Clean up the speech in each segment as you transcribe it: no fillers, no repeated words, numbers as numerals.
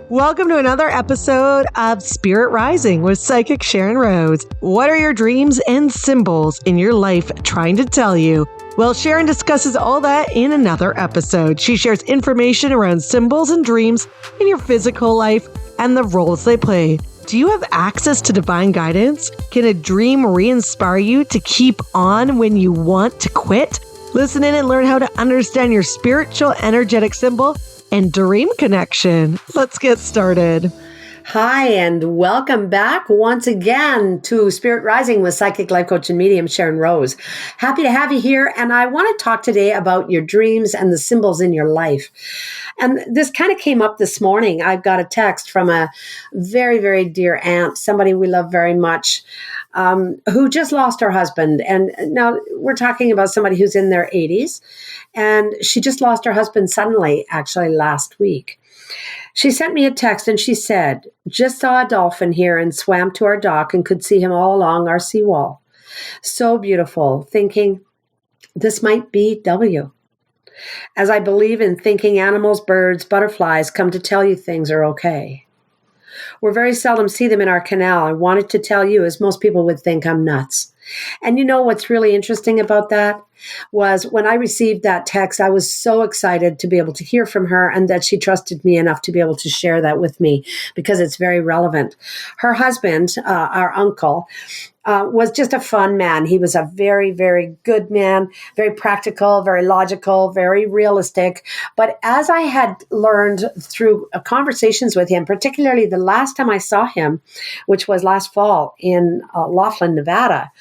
Welcome to another episode of Spirit Rising with Psychic Sharyn Rose. What are your dreams and symbols in your life trying to tell you? Well, Sharyn discusses all that in another episode. She shares information around symbols and dreams in your physical life and the roles they play. Do you have access to divine guidance? Can a dream re-inspire you to keep on when you want to quit? Listen in and learn how to understand your spiritual energetic symbol and dream connection. Let's get started. Hi, and welcome back once again to Spirit Rising with Psychic Life Coach and Medium Sharyn Rose. Happy to have you here, and I want to talk today about your dreams and the symbols in your life. And this kind of came up this morning. I've got a text from a very, very dear aunt, somebody we love very much, who just lost her husband. And now we're talking about somebody who's in their 80s, and she just lost her husband suddenly, actually last week. She sent me a text and she said, just saw a dolphin here and swam to our dock and could see him all along our seawall. So beautiful, thinking, this might be W. As I believe in thinking animals, birds, butterflies come to tell you things are okay. We very seldom see them in our canal. I wanted to tell you, as most people would think I'm nuts. And you know what's really interesting about that was when I received that text, I was so excited to be able to hear from her and that she trusted me enough to be able to share that with me because it's very relevant. Her husband, our uncle, was just a fun man. He was a very, very good man, very practical, very logical, very realistic. But as I had learned through conversations with him, particularly the last time I saw him, which was last fall in Laughlin, Nevada.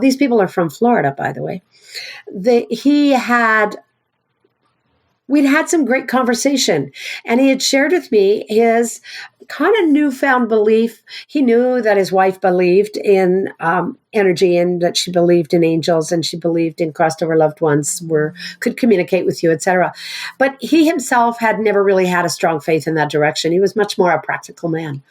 These people are from Florida, by the way. We'd had some great conversation, and he had shared with me his kind of newfound belief. He knew that his wife believed in energy and that she believed in angels and she believed in crossover loved ones could communicate with you, etc. But he himself had never really had a strong faith in that direction. He was much more a practical man.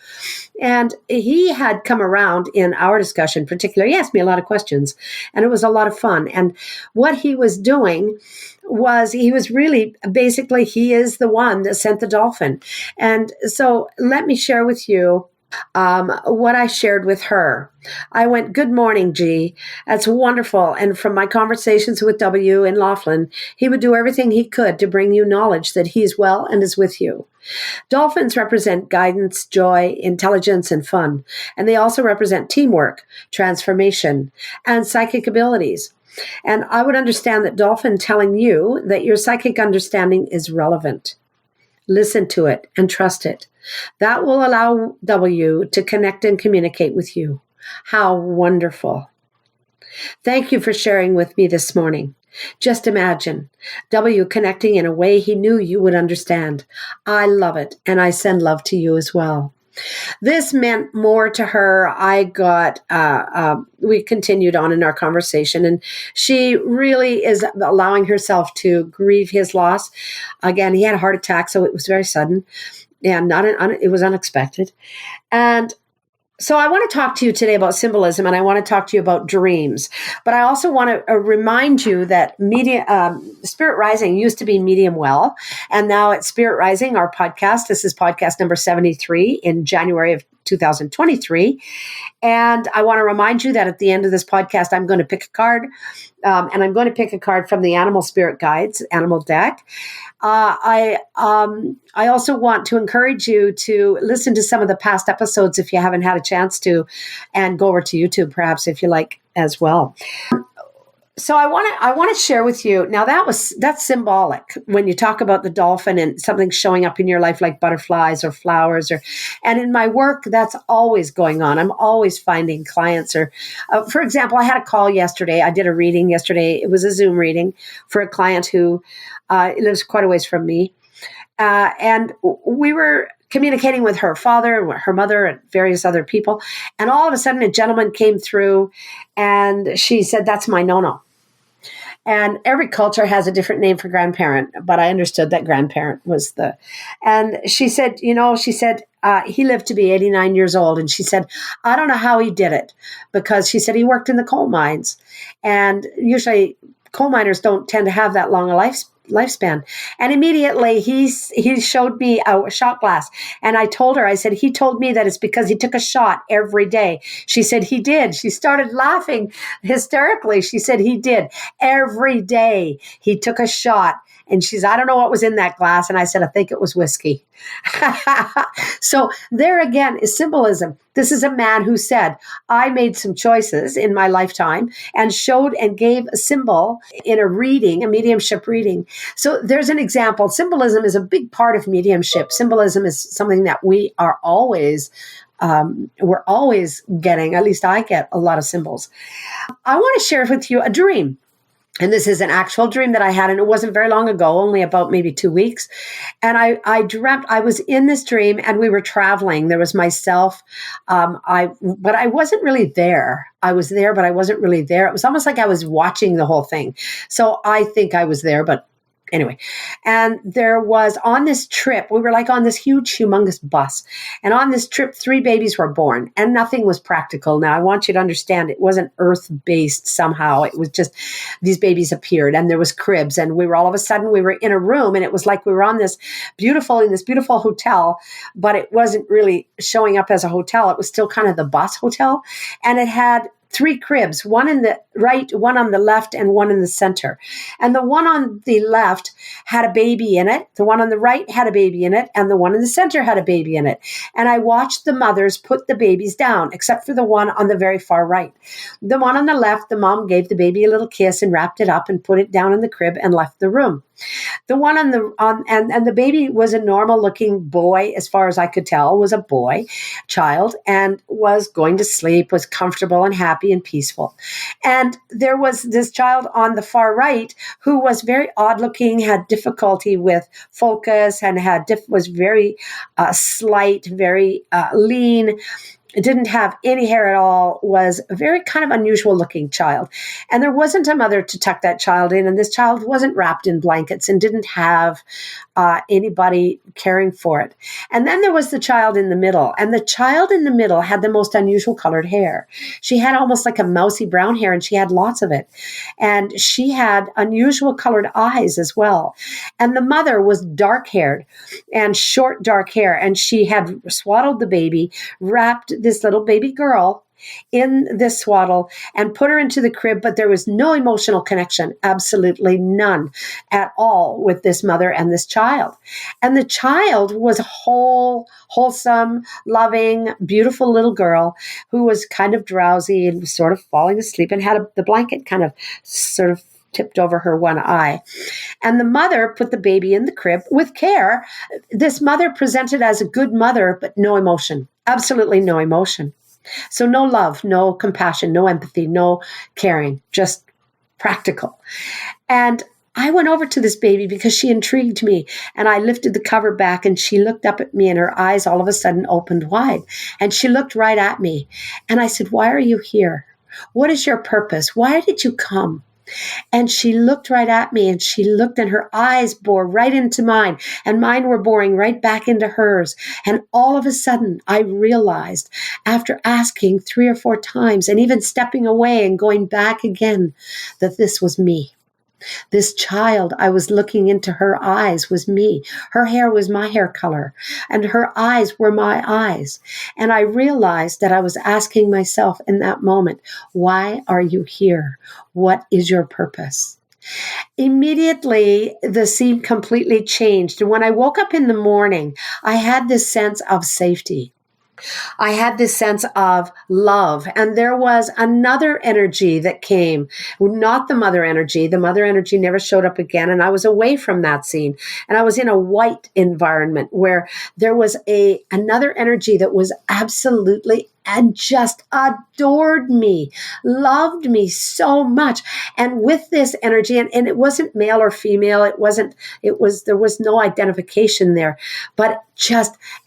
And he had come around in our discussion, particularly, he asked me a lot of questions, and it was a lot of fun. And what he was doing was he is the one that sent the dolphin. And so let me share with you what I shared with her. I went, good morning, G. That's wonderful. And from my conversations with W in Laughlin, he would do everything he could to bring you knowledge that he's well and is with you. Dolphins represent guidance, joy, intelligence, and fun. And they also represent teamwork, transformation, and psychic abilities. And I would understand that dolphin telling you that your psychic understanding is relevant. Listen to it and trust it. That will allow W to connect and communicate with you. How wonderful. Thank you for sharing with me this morning. Just imagine W connecting in a way he knew you would understand. I love it, and I send love to you as well. This meant more to her. We continued on in our conversation, and she really is allowing herself to grieve his loss. Again, he had a heart attack, so it was very sudden and it was unexpected. And so I want to talk to you today about symbolism, and I want to talk to you about dreams. But I also want to remind you that Spirit Rising used to be Medium Well, and now it's Spirit Rising, our podcast. This is podcast number 73 in January of 2023. And I want to remind you that at the end of this podcast, I'm going to pick a card, and I'm going to pick a card from the Animal Spirit Guides, Animal Deck. I also want to encourage you to listen to some of the past episodes if you haven't had a chance to, and go over to YouTube perhaps if you like as well. So I want to share with you now. That's symbolic when you talk about the dolphin and something showing up in your life like butterflies or flowers, and in my work that's always going on. I'm always finding clients for example, I had a call yesterday. I did a reading yesterday. It was a Zoom reading for a client who lives quite a ways from me, and we were communicating with her father and her mother and various other people, and all of a sudden a gentleman came through, and she said, "That's my no-no." And every culture has a different name for grandparent, but I understood that grandparent was and she said, he lived to be 89 years old. And she said, I don't know how he did it, because she said he worked in the coal mines. And usually coal miners don't tend to have that long a lifespan. And immediately he showed me a shot glass. And I told her, I said, he told me that it's because he took a shot every day. She said, he did. She started laughing hysterically. She said, he did. Every day he took a shot. And she's, I don't know what was in that glass. And I said, I think it was whiskey. So there again is symbolism. This is a man who said, I made some choices in my lifetime and showed and gave a symbol in a reading, a mediumship reading. So there's an example. Symbolism is a big part of mediumship. Symbolism is something that we are always we're always getting, at least I get a lot of symbols. I want to share with you a dream. And this is an actual dream that I had, and it wasn't very long ago, only about maybe 2 weeks. And I dreamt I was in this dream and we were traveling. There was myself. But I wasn't really there. I was there, but I wasn't really there. It was almost like I was watching the whole thing. So I think I was there, but anyway, and there was on this trip, we were like on this huge, humongous bus. And on this trip, 3 babies were born and nothing was practical. Now, I want you to understand it wasn't earth-based somehow. It was just these babies appeared and there was cribs. And we were all of a sudden, we were in a room and it was like we were on this beautiful hotel, but it wasn't really showing up as a hotel. It was still kind of the bus hotel. And it had 3 cribs, one in the right, one on the left, and one in the center. And the one on the left had a baby in it. The one on the right had a baby in it. And the one in the center had a baby in it. And I watched the mothers put the babies down, except for the one on the very far right. The one on the left, the mom gave the baby a little kiss and wrapped it up and put it down in the crib and left the room. The one and the baby was a normal looking boy, as far as I could tell, was a boy child and was going to sleep, was comfortable and happy and peaceful. And there was this child on the far right who was very odd looking, had difficulty with focus and was very slight, very lean. Didn't have any hair at all, was a very kind of unusual looking child. And there wasn't a mother to tuck that child in. And this child wasn't wrapped in blankets and didn't have anybody caring for it. And then there was the child in the middle. And the child in the middle had the most unusual colored hair. She had almost like a mousy brown hair and she had lots of it. And she had unusual colored eyes as well. And the mother was dark haired and short dark hair. And she had swaddled the baby, wrapped this little baby girl in this swaddle and put her into the crib, but there was no emotional connection, absolutely none at all with this mother and this child. And the child was a wholesome, loving, beautiful little girl who was kind of drowsy and was sort of falling asleep and had the blanket kind of sort of tipped over her one eye. And the mother put the baby in the crib with care. This mother presented as a good mother, but no emotion, absolutely no emotion. So no love, no compassion, no empathy, no caring, just practical. And I went over to this baby because she intrigued me, and I lifted the cover back and she looked up at me and her eyes all of a sudden opened wide and she looked right at me. And I said, "Why are you here? What is your purpose? Why did you come?" And she looked right at me and she looked and her eyes bore right into mine and mine were boring right back into hers. And all of a sudden I realized after asking 3 or 4 times and even stepping away and going back again that this was me. This child, I was looking into her eyes, was me. Her hair was my hair color, and her eyes were my eyes. And I realized that I was asking myself in that moment, why are you here? What is your purpose? Immediately, the scene completely changed. And when I woke up in the morning, I had this sense of safety. I had this sense of love, and there was another energy that came, not the mother energy. The mother energy never showed up again, and I was away from that scene, and I was in a white environment where there was another energy that was absolutely and just adored me, loved me so much. And with this energy, and it wasn't male or female, there was no identification there, but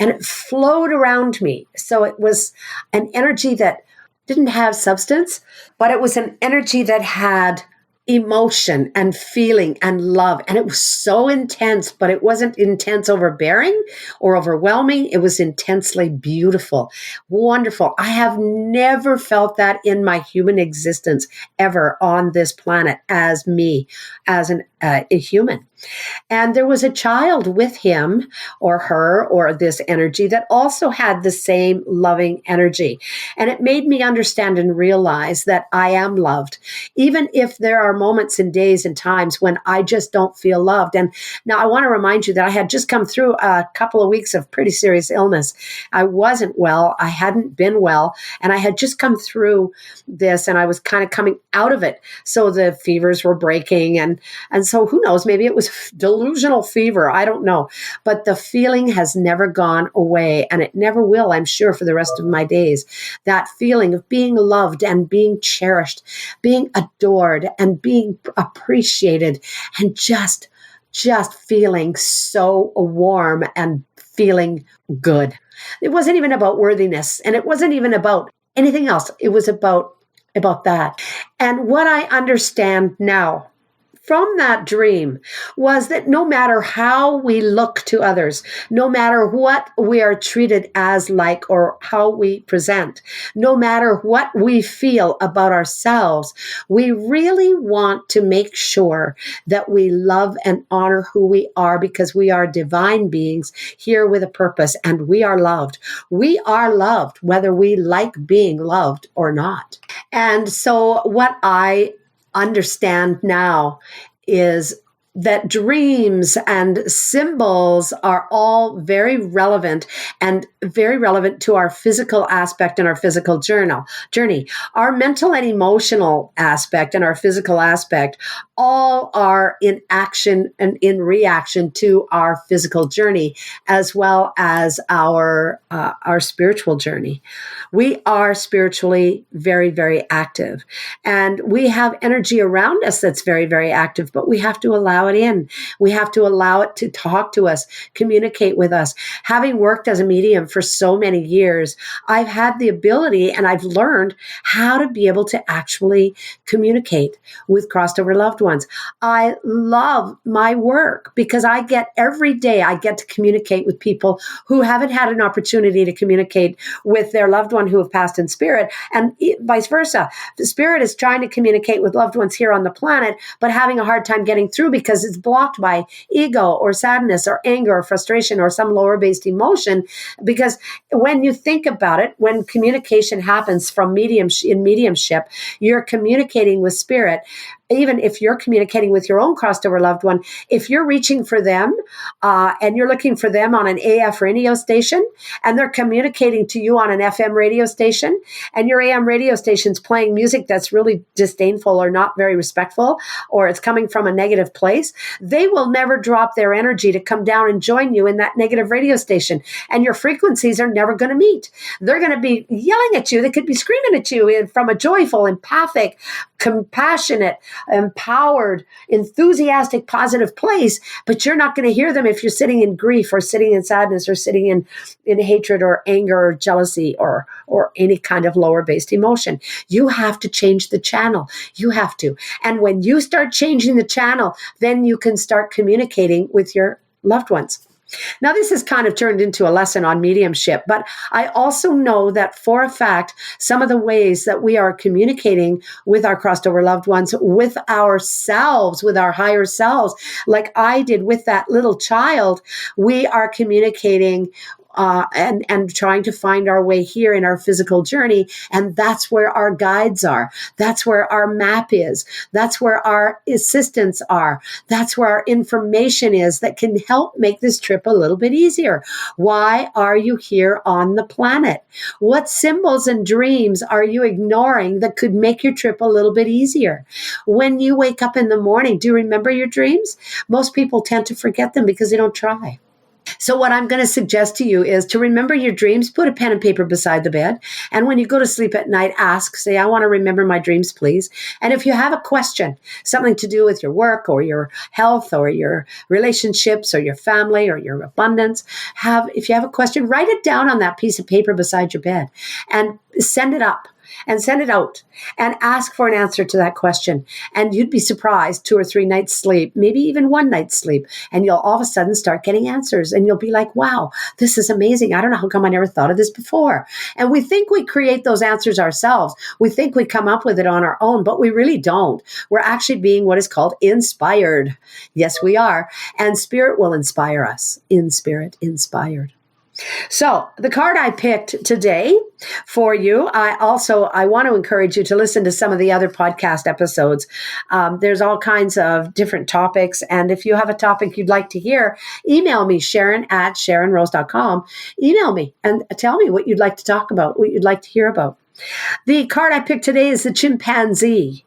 and it flowed around me. So it was an energy that didn't have substance, but it was an energy that had emotion and feeling and love. And it was so intense, but it wasn't intense overbearing or overwhelming. It was intensely beautiful, wonderful. I have never felt that in my human existence ever on this planet as me, as an a human. And there was a child with him or her or this energy that also had the same loving energy. And it made me understand and realize that I am loved, even if there are moments and days and times when I just don't feel loved. And now I want to remind you that I had just come through a couple of weeks of pretty serious illness. I wasn't well. I hadn't been well. And I had just come through this and I was kind of coming out of it. So the fevers were breaking. And so who knows, maybe it was delusional fever. I don't know. But the feeling has never gone away, and it never will, I'm sure, for the rest of my days. That feeling of being loved and being cherished, being adored and being appreciated, and just feeling so warm and feeling good. It wasn't even about worthiness, and it wasn't even about anything else. It was about that. And what I understand now from that dream was that no matter how we look to others, no matter what we are treated as like or how we present, no matter what we feel about ourselves, we really want to make sure that we love and honor who we are, because we are divine beings here with a purpose, and we are loved. We are loved whether we like being loved or not. And so what I understand now is that dreams and symbols are all very relevant to our physical aspect and our physical journey. Our mental and emotional aspect and our physical aspect all are in action and in reaction to our physical journey, as well as our spiritual journey. We are spiritually very, very active, and we have energy around us that's very, very active, but we have to allow it in. We have to allow it to talk to us, communicate with us. Having worked as a medium for so many years, I've had the ability and I've learned how to be able to actually communicate with crossed over loved ones. I love my work because every day I get to communicate with people who haven't had an opportunity to communicate with their loved one who have passed in spirit, and vice versa. The spirit is trying to communicate with loved ones here on the planet, but having a hard time getting through because it's blocked by ego or sadness or anger or frustration or some lower based emotion. Because when you think about it, when communication happens from mediumship, you're communicating with spirit. Even if you're communicating with your own crossed over loved one, if you're reaching for them and you're looking for them on an AF radio station, and they're communicating to you on an FM radio station, and your AM radio station's playing music that's really disdainful or not very respectful, or it's coming from a negative place, they will never drop their energy to come down and join you in that negative radio station. And your frequencies are never going to meet. They're going to be yelling at you. They could be screaming at you from a joyful, empathic, compassionate, empowered, enthusiastic, positive place, but you're not going to hear them if you're sitting in grief or sitting in sadness or sitting in hatred or anger or jealousy or any kind of lower based emotion. You have to change the channel. You have to. And when you start changing the channel, then you can start communicating with your loved ones. Now, this has kind of turned into a lesson on mediumship, but I also know that for a fact, some of the ways that we are communicating with our crossed over loved ones, with ourselves, with our higher selves, like I did with that little child, we are communicating and trying to find our way here in our physical journey. And that's where our guides are. That's where our map is. That's where our assistants are. That's where our information is that can help make this trip a little bit easier. Why are you here on the planet? What symbols and dreams are you ignoring that could make your trip a little bit easier? When you wake up in the morning, do you remember your dreams? Most people tend to forget them because they don't try. So what I'm going to suggest to you is to remember your dreams, put a pen and paper beside the bed. And when you go to sleep at night, say, I want to remember my dreams, please. And if you have a question, something to do with your work or your health or your relationships or your family or your abundance, if you have a question, write it down on that piece of paper beside your bed and send it up. and send it out and ask for an answer to that question. And you'd be surprised, 2 or 3 nights sleep, maybe even 1 night's sleep. And you'll all of a sudden start getting answers and you'll be like, wow, this is amazing. I don't know how come I never thought of this before. And we think we create those answers ourselves. We think we come up with it on our own, but we really don't. We're actually being what is called inspired. Yes, we are. And spirit will inspire us. In spirit, inspired. So the card I picked today for you, I want to encourage you to listen to some of the other podcast episodes. There's all kinds of different topics. And if you have a topic you'd like to hear, email me, Sharyn@SharynRose.com. Email me and tell me what you'd like to talk about, what you'd like to hear about. The card I picked today is the chimpanzee.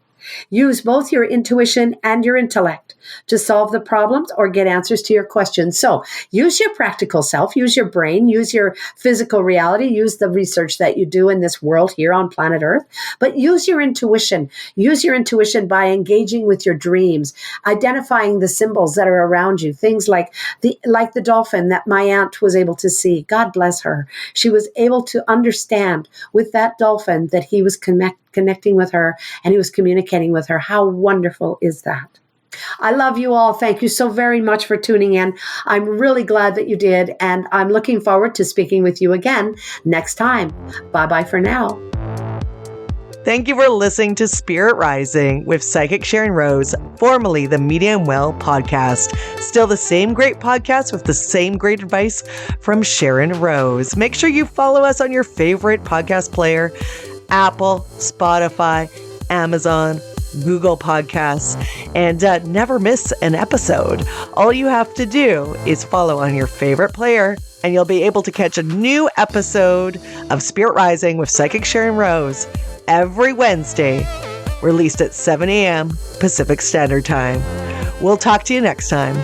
Use both your intuition and your intellect to solve the problems or get answers to your questions. So use your practical self, use your brain, use your physical reality, use the research that you do in this world here on planet Earth, but use your intuition. Use your intuition by engaging with your dreams, identifying the symbols that are around you, things like the dolphin that my aunt was able to see. God bless her. She was able to understand with that dolphin that he was connecting with her and he was communicating with her. How wonderful is that? I love you all. Thank you so very much for tuning in. I'm really glad that you did, and I'm looking forward to speaking with you again next time. Bye-bye for now. Thank you for listening to Spirit Rising with Psychic Sharyn Rose, formerly the Medium Well podcast. Still the same great podcast with the same great advice from Sharyn Rose. Make sure you follow us on your favorite podcast player, Apple, Spotify, Amazon, Google Podcasts, and never miss an episode. All you have to do is follow on your favorite player, and you'll be able to catch a new episode of Spirit Rising with Psychic Sharyn Rose every Wednesday, released at 7 a.m. Pacific Standard Time. We'll talk to you next time.